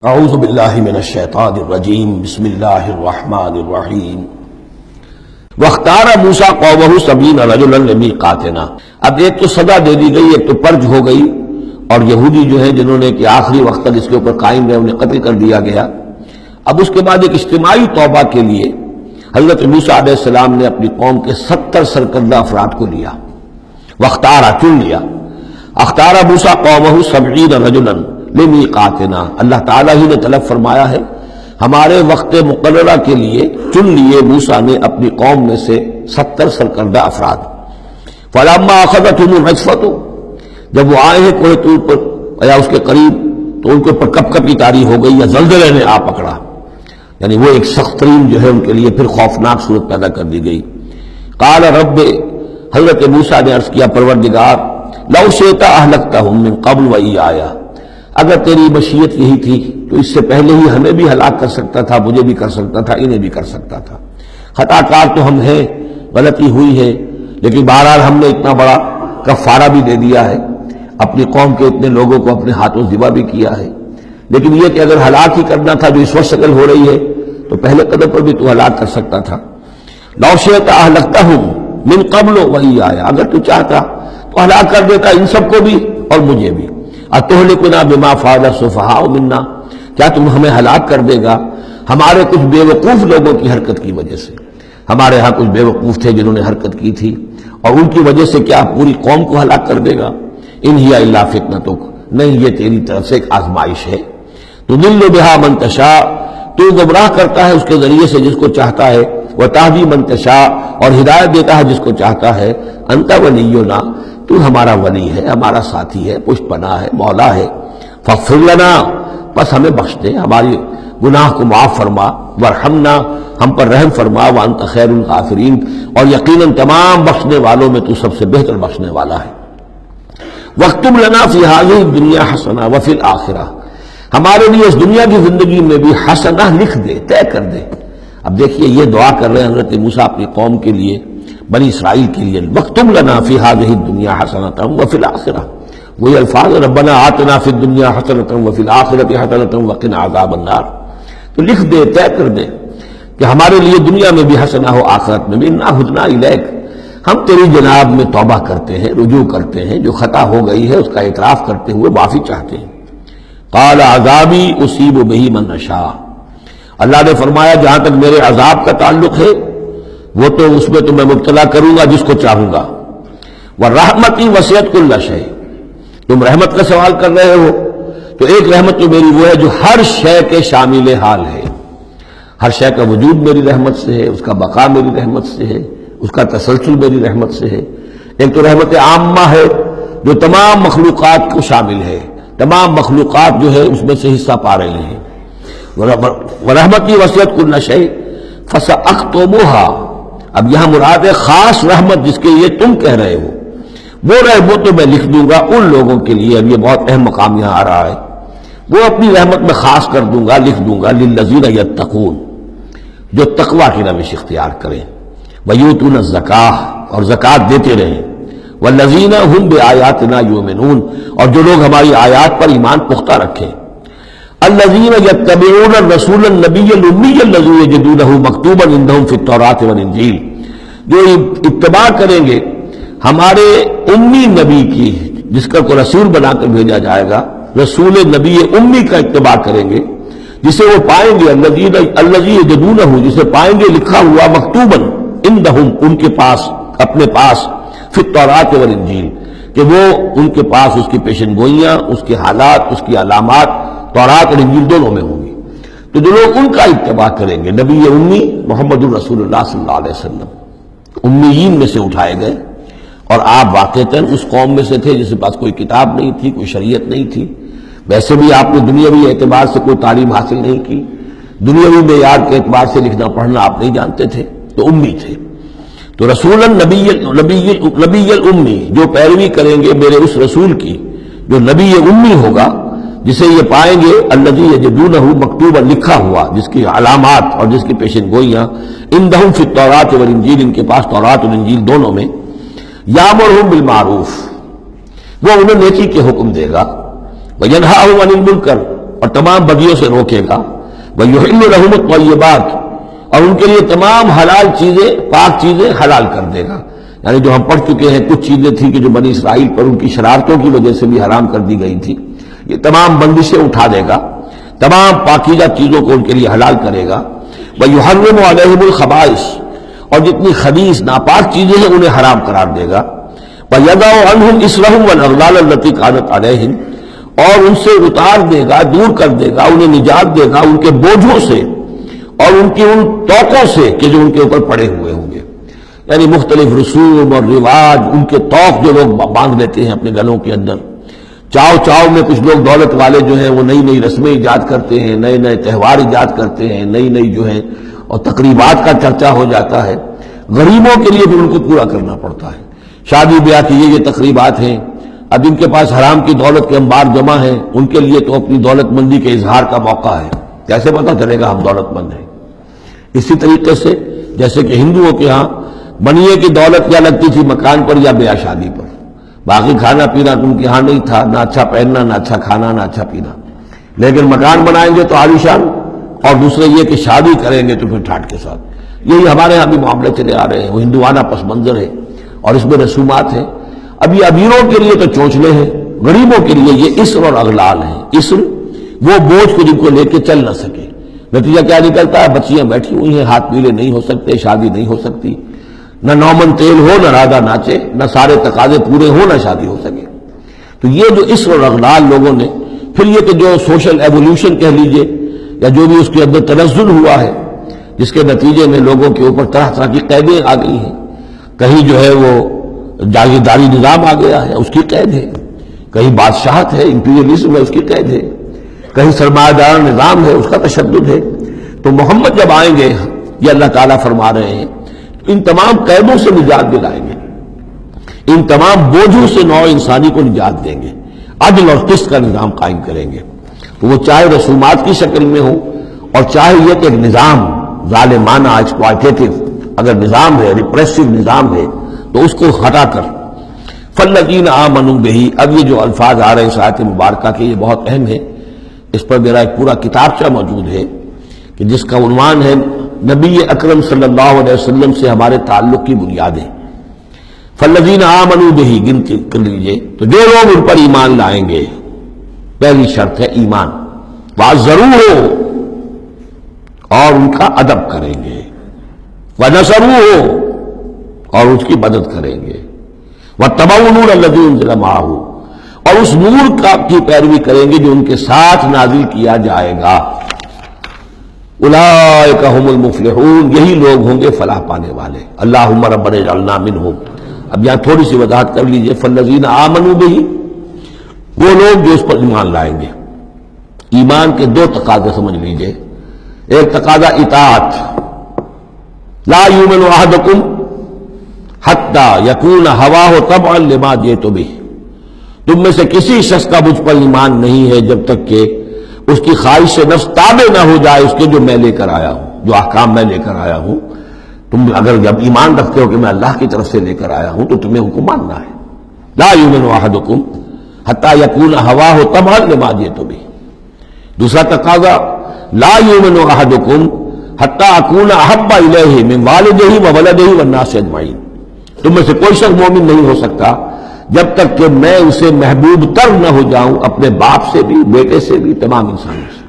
اعوذ باللہ من الشیطان الرجیم بسم اللہ الرحمن الرحیم واختار موسیٰ قومہ 70 رجلا لمیقاتنا۔ اب ایک تو سزا دے دی گئی، ایک تو پرج ہو گئی، اور یہودی جو ہیں جنہوں نے کہ آخری وقت تک اس کے اوپر قائم رہے انہیں قتل کر دیا گیا۔ اب اس کے بعد ایک اجتماعی توبہ کے لیے حضرت موسیٰ علیہ السلام نے اپنی قوم کے 70 سرکردہ افراد کو لیا، واختارا چن لیا۔ اختار موسیٰ قومہ 70 رجلا لمیقاتنا، اللہ تعالیٰ ہی نے طلب فرمایا ہے، ہمارے وقت مقررہ کے لیے چن لیے موسیٰ نے اپنی قوم میں سے 70 سرکردہ افراد۔ فلما اخذتهم الرجفۃ، جب وہ آئے ہیں کوہ طور پر یا اس کے قریب، تو ان کے اوپر کپ کپی طاری ہو گئی یا زلزلے نے آ پکڑا، یعنی وہ ایک سخت ترین جو ہے ان کے لیے پھر خوفناک صورت پیدا کر دی گئی۔ قال رب، حضرت موسیٰ نے عرض کیا پروردگار، لو شئت اہلکتہم من قبل وإیایا، اگر تیری مشیت یہی تھی تو اس سے پہلے ہی ہمیں بھی ہلاک کر سکتا تھا، مجھے بھی کر سکتا تھا، انہیں بھی کر سکتا تھا۔ خطا کار تو ہم ہیں، غلطی ہوئی ہے، لیکن بہرحال ہم نے اتنا بڑا کفارہ بھی دے دیا ہے، اپنی قوم کے اتنے لوگوں کو اپنے ہاتھوں ذبح بھی کیا ہے، لیکن یہ کہ اگر ہلاک ہی کرنا تھا جو اس وقت شکل ہو رہی ہے تو پہلے قدم پر بھی تو ہلاک کر سکتا تھا۔ لو شئت اہلکتہم من قبل وإیایا، اگر تو چاہتا تو ہلاک کر دیتا ان سب کو بھی اور مجھے بھی۔ اتہلکنا بما فعل السفہاء منا، کیا تم ہمیں ہلاک کر دے گا ہمارے کچھ بے وقوف لوگوں کی حرکت کی وجہ سے؟ ہمارے ہاں کچھ بے وقوف تھے جنہوں نے حرکت کی تھی، اور ان کی وجہ سے کیا پوری قوم کو ہلاک کر دے گا؟ ان ہی الا فتنتک، نہیں یہ تیری طرف سے ایک آزمائش ہے۔ تضل بہا من تشاء، تو گمراہ کرتا ہے اس کے ذریعے سے جس کو چاہتا ہے، وتہدی من تشاء، اور ہدایت دیتا ہے جس کو چاہتا ہے۔ انت ولینا، تو ہمارا ولی ہے، ہمارا ساتھی ہے، پشت پناہ ہے، مولا ہے۔ فاغفر لنا، بس ہمیں بخش دے، ہماری گناہ کو معاف فرما، ورحمنا، ہم پر رحم فرما، وانت خیر الغافرین، اور یقیناً تمام بخشنے والوں میں تو سب سے بہتر بخشنے والا ہے۔ واکتب لنا فی ہذہ الدنیا حسنہ وفی الآخرہ، ہمارے لیے اس دنیا کی زندگی میں بھی حسنہ لکھ دے، طے کر دے۔ اب دیکھیے یہ دعا کر رہے ہیں حضرت موسیٰ اپنی قوم کے لیے، بنی اسرائیل کے لیے، واکتب لنا فی ہذہ الدنیا حسنۃ وفی الآخرہ، وہی الفاظ، ربنا آتنا فی الدنیا حسنۃ وفی الآخرۃ حسنۃ وقنا عذاب النار۔ تو لکھ دے، طے کر دے کہ ہمارے لیے دنیا میں بھی حسنہ ہو، آخرت میں بھی۔ انا ہدنا الیک، ہم تیری جناب میں توبہ کرتے ہیں، رجوع کرتے ہیں، جو خطا ہو گئی ہے اس کا اعتراف کرتے ہوئے معافی چاہتے ہیں۔ قال عذابی اصیب بہ من اشاء، اللہ نے فرمایا جہاں تک میرے عذاب کا تعلق ہے وہ تو اس میں تو میں مبتلا کروں گا جس کو چاہوں گا۔ ورحمتی وسعت کل شیء، تم رحمت کا سوال کر رہے ہو تو ایک رحمت تو میری وہ ہے جو ہر شے کے شامل حال ہے، ہر شے کا وجود میری رحمت سے ہے، اس کا بقا میری رحمت سے ہے، اس کا تسلسل میری رحمت سے ہے۔ ایک تو رحمت عامہ ہے جو تمام مخلوقات کو شامل ہے، تمام مخلوقات جو ہے اس میں سے حصہ پا رہے ہیں۔ ورحمتی وسعت کل شیء فسأکتبھا، اب یہاں مراد ہے خاص رحمت جس کے لیے تم کہہ رہے ہو، وہ رحمت تو میں لکھ دوں گا ان لوگوں کے لیے۔ اب یہ بہت اہم مقام یہاں آ رہا ہے، وہ اپنی رحمت میں خاص کر دوں گا، لکھ دوں گا، للذین یتقون، جو تقوی کی روش اختیار کریں، ویؤتون الزکاۃ، اور زکوٰۃ دیتے رہیں، والذین ھم بآیاتنا یؤمنون، اور جو لوگ ہماری آیات پر ایمان پختہ رکھیں۔ الذین یتبعون الرسول النبی الامی الذی یجدونہ مکتوبا عندہم فی التوراۃ والانجیل، جو اتباع کریں گے ہمارے امی نبی کی، جس کا کوئی رسول بنا کر بھیجا جائے گا، رسول نبی امی کا اتباع کریں گے، جسے وہ پائیں گے، الذی یجدونہ، جسے پائیں گے لکھا ہوا، مکتوبا عندہم، ان کے پاس، اپنے پاس، فی التوراۃ والانجیل، کہ وہ ان کے پاس اس کی پیشن گوئیاں، اس کے حالات، اس کی علامات تورات اور انجیل دونوں میں ہوں گی۔ تو جو لوگ ان کا اتباع کریں گے، نبی امی محمد الرسول اللہ صلی اللہ علیہ وسلم امیین میں سے اٹھائے گئے، اور آپ واقعتاً اس قوم میں سے تھے جس کے پاس کوئی کتاب نہیں تھی، کوئی شریعت نہیں تھی، ویسے بھی آپ نے دنیاوی اعتبار سے کوئی تعلیم حاصل نہیں کی، دنیاوی معیار کے اعتبار سے لکھنا پڑھنا آپ نہیں جانتے تھے، تو امی تھے۔ تو رسول نبی الامی، جو پیروی کریں گے میرے اس رسول کی جو نبی امی ہوگا، جسے یہ پائیں گے الذی یجدونہ مکتوبا، لکھا ہوا، جس کی علامات اور جس کی پیشن گوئیاں، عندہم فی التوراۃ والانجیل، ان کے پاس تورات اور انجیل دونوں میں، یامرہم بالمعروف، وہ انہیں نیکی کے حکم دے گا، وینہاہم عن المنکر، اور تمام بدیوں سے روکے گا. وَيُحِلُّ لَهُمُ الطَّيِّبَاتِ اور ان کے لیے تمام حلال چیزیں، پاک چیزیں حلال کر دے گا. یعنی جو ہم پڑھ چکے ہیں کچھ چیزیں تھیں کہ جو بنی اسرائیل پر ان کی شرارتوں کی وجہ سے بھی حرام کر دی گئی تھی، یہ تمام بندشیں اٹھا دے گا، تمام پاکیزہ چیزوں کو ان کے لیے حلال کرے گا. وَيُحَرِّمُ عَلَيْهِمُ الْخَبَائِثَ اور جتنی خبیث ناپاک چیزیں ہیں انہیں حرام قرار دے گا. وَيَضَعُ عَنْهُمْ إِصْرَهُمْ وَالْأَغْلَالَ الَّتِي كَانَتْ عَلَيْهِمْ اور ان سے اتار دے گا، دور کر دے گا، انہیں نجات دے گا ان کے بوجھوں سے اور ان کی ان توقوں سے کہ جو ان کے اوپر پڑے ہوئے ہوں گے. یعنی مختلف رسوم اور رواج، ان کے توق جو لوگ باندھ لیتے ہیں اپنے گلوں کے اندر. چاؤ میں کچھ لوگ دولت والے جو ہیں وہ نئی نئی رسمیں ایجاد کرتے ہیں، نئے نئے تہوار ایجاد کرتے ہیں، نئی جو ہیں اور تقریبات کا چرچا ہو جاتا ہے. غریبوں کے لیے بھی ان کو پورا کرنا پڑتا ہے. شادی بیاہ کی یہ تقریبات ہیں. اب ان کے پاس حرام کی دولت کے انبار جمع ہیں، ان کے لیے تو اپنی دولت مندی کے اظہار کا موقع ہے. کیسے پتہ چلے گا ہم دولت مند ہیں؟ اسی طریقے سے جیسے کہ ہندوؤں کے ہاں بنیے کی دولت کیا لگتی تھی مکان پر یا بیاہ شادی پر، باقی کھانا پینا ان کے ہاں نہیں تھا، نہ اچھا پہننا، نہ اچھا کھانا، نہ اچھا پینا. لیکن مکان بنائیں گے تو عالیشان، اور دوسرے یہ کہ شادی کریں گے تو پھر ٹھاٹ کے ساتھ. یہی ہمارے ہاں بھی معاملے چلے آ رہے ہیں. وہ ہندوانہ پس منظر ہے اور اس میں رسومات ہیں. اب یہ امیروں کے لیے تو چونچلے ہیں، غریبوں کے لیے یہ اسر اور اغلال ہیں. اسر وہ بوجھ کو جن کو لے کے چل نہ سکے. نتیجہ کیا نکلتا ہے؟ بچیاں بیٹھی ہوئی ہیں، ہاتھ پیلے نہیں ہو سکتے، شادی نہیں ہو سکتی، نہ نومن تیل ہو، نہ رادہ ناچے، نہ سارے تقاضے پورے ہوں، نہ شادی ہو سکے. تو یہ جو اسر اور اغلال لوگوں نے، پھر یہ کہ جو سوشل ایولیوشن کہہ لیجئے یا جو بھی اس کے اندر تنزل ہوا ہے، جس کے نتیجے میں لوگوں کے اوپر طرح طرح کی قیدیں آ گئی ہیں. کہیں جو ہے وہ جاگیرداری نظام آ گیا ہے، اس کی قید ہے. کہیں بادشاہت ہے، امپیریلزم ہے، اس کی قید ہے. کہیں سرمایہ دار نظام ہے، اس کا تشدد ہے. تو محمد جب آئیں گے، یہ اللہ تعالیٰ فرما رہے ہیں، ان تمام قیدوں سے نجات دلائیں گے، ان تمام بوجھوں سے نوع انسانی کو نجات دیں گے، عدل اور قسط کا نظام قائم کریں گے. وہ چاہے رسومات کی شکل میں ہو اور چاہے یہ کہ ایک نظام ظالمانہ ایکسپلائٹیٹو اگر نظام ہے، ریپریسو نظام ہے، تو اس کو ہٹا کر فالذین آمنوا بہ. اب یہ جو الفاظ آ رہے ہیں اس آیت مبارکہ کے، یہ بہت اہم ہے. اس پر میرا ایک پورا کتابچہ موجود ہے کہ جس کا عنوان ہے نبی اکرم صلی اللہ علیہ وسلم سے ہمارے تعلق کی بنیادیں. فالذین آمنوا بہ گنتی کر لیجئے. تو جو لوگ ان پر ایمان لائیں گے، پہلی شرط ہے ایمان. وعزروہ اور ان کا ادب کریں گے، ونصروہ اور اس کی مدد کریں گے، واتبعوا النور الذی انزل معہ اور اس نور کی پیروی کریں گے جو ان کے ساتھ نازل کیا جائے گا. اولئک ھم المفلحون یہی لوگ ہوں گے فلاح پانے والے. اللہم ربنا اجعلنا منہم. اب یہاں تھوڑی سی وضاحت کر لیجئے. فالذین آمنوا بہ وہ لوگ جو اس پر ایمان لائیں گے. ایمان کے دو تقاضے سمجھ لیجئے. ایک تقاضا اطاعت، لا یؤمن احدکم حتی یکون ہواہ طبعا لما جئت بہ. تم میں سے کسی شخص کا مجھ پر ایمان نہیں ہے جب تک کہ اس کی خواہش سے نفس تابع نہ ہو جائے اس کے جو میں لے کر آیا ہوں، جو احکام میں لے کر آیا ہوں. تم اگر جب ایمان رکھتے ہو کہ میں اللہ کی طرف سے لے کر آیا ہوں تو تمہیں حکم ماننا ہے. لا یؤمن احدکم حتی یکون ہواہ طبعا لما جئت بہ. دوسرا تقاضا لا یؤمن احدکم حتی اکون احب الیہ من والدہ وولدہ والناس اجمعین. تم میں سے کوئی شخص مومن نہیں ہو سکتا جب تک کہ میں اسے محبوب تر نہ ہو جاؤں، اپنے باپ سے بھی، بیٹے سے بھی، تمام انسانوں سے.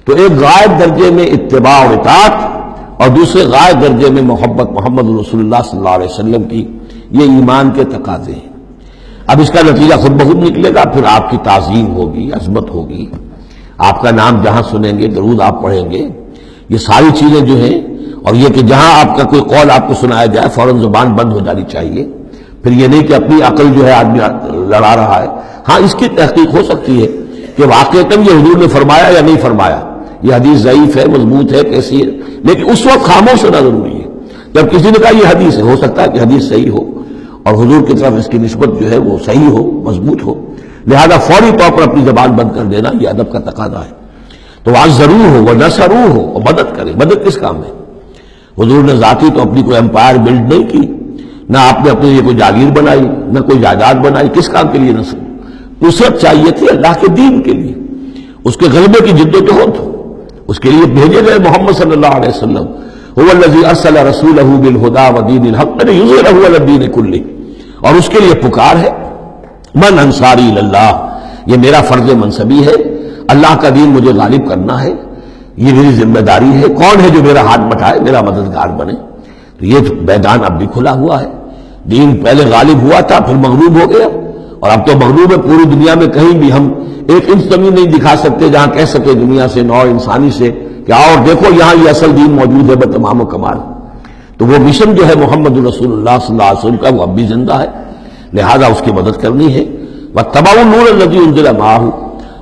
تو ایک غائب درجے میں اتباع و اطاعت اور دوسرے غائب درجے میں محبت محمد رسول اللہ صلی اللہ علیہ وسلم کی. یہ ایمان کے تقاضے ہیں. اب اس کا نتیجہ خود بخود نکلے گا. پھر آپ کی تعظیم ہوگی، عظمت ہوگی، آپ کا نام جہاں سنیں گے، درود آپ پڑھیں گے. یہ ساری چیزیں جو ہیں، اور یہ کہ جہاں آپ کا کوئی قول آپ کو سنایا جائے فوراً زبان بند ہو جانی چاہیے. پھر یہ نہیں کہ اپنی عقل جو ہے آدمی لڑا رہا ہے. ہاں اس کی تحقیق ہو سکتی ہے کہ واقعتاً یہ حضور نے فرمایا یا نہیں فرمایا، یہ حدیث ضعیف ہے، مضبوط ہے، کیسی ہے، لیکن اس وقت خاموش ہونا ضروری ہے. جب کسی نے کہا یہ حدیث ہے، ہو سکتا ہے کہ حدیث صحیح ہو اور حضور کی طرف اس کی نسبت جو ہے وہ صحیح ہو، مضبوط ہو، لہذا فوری طور پر اپنی زبان بند کر دینا یہ ادب کا تقاضا ہے. تو وہاں ضرور ہو وہ نہ ضرور ہو اور مدد کرے. مدد کس کام میں؟ حضور نے ذاتی تو اپنی کوئی امپائر بلڈ نہیں کی، نہ آپ نے اپنے لیے کوئی جاگیر بنائی، نہ کوئی جائیداد بنائی. کس کام کے لیے نصرت چاہیے تھی؟ اللہ کے دین کے لیے. اس کے غلبے کی جدوجہد ہو. اس کے لیے بھیجے گئے محمد صلی اللہ علیہ وسلم. هو الذی ارسل رسولہ بالہدی ودین الحق لیظہرہ علی الدین کلہ. اور اس کے لیے پکار ہے من انصاری اللہ، یہ میرا فرض منصبی ہے، اللہ کا دین مجھے غالب کرنا ہے، یہ میری ذمہ داری ہے. کون ہے جو میرا ہاتھ بٹھائے، میرا مددگار بنے؟ تو یہ میدان اب بھی کھلا ہوا ہے. دین پہلے غالب ہوا تھا، پھر مغلوب ہو گیا، اور اب تو مغلوب ہے. پوری دنیا میں کہیں بھی ہم ایک انچ زمین نہیں دکھا سکتے جہاں کہہ سکے دنیا سے، نوع انسانی سے کہ اور دیکھو یہاں یہ اصل دین موجود ہے بتمام و کمال. تو وہ مشن جو ہے محمد رسول اللہ صلی اللہ علیہ وسلم کا، وہ اب بھی زندہ ہے، لہذا اس کی مدد کرنی ہے. واتبعوا النور الذی انزل معہ.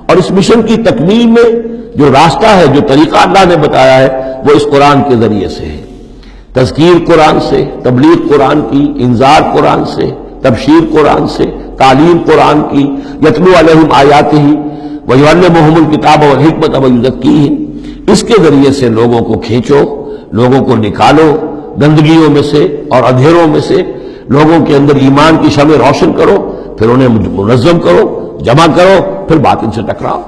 اور اس مشن کی تکمیل میں جو راستہ ہے، جو طریقہ اللہ نے بتایا ہے، وہ اس قرآن کے ذریعے سے ہے. تذکیر قرآن سے، تبلیغ قرآن کی، انذار قرآن سے، تبشیر قرآن سے، تعلیم قرآن کی. یتلو علیہم آیاتہ ویعلمہم الکتاب والحکمۃ ویزکیہم. اس کے ذریعے سے لوگوں کو کھینچو، لوگوں کو نکالو گندگیوں میں سے اور اندھیروں میں سے، لوگوں کے اندر ایمان کی شمع روشن کرو، پھر انہیں منظم کرو، جمع کرو، پھر باطل سے ٹکراؤ.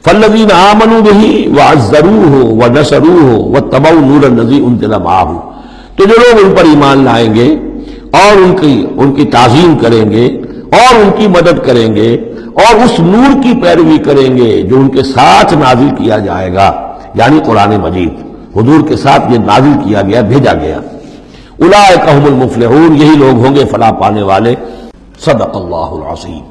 فالذین آمنوا بہ وعزروہ ونصروہ واتبعوا النور الذی انزل معہ. تو جو لوگ ان پر ایمان لائیں گے اور ان کی تعظیم کریں گے اور ان کی مدد کریں گے اور اس نور کی پیروی کریں گے جو ان کے ساتھ نازل کیا جائے گا، یعنی قرآن مجید حضور کے ساتھ یہ نازل کیا گیا، بھیجا گیا. اولئک ھم المفلحون، یہی لوگ ہوں گے فلاح پانے والے. صدق اللہ العظیم.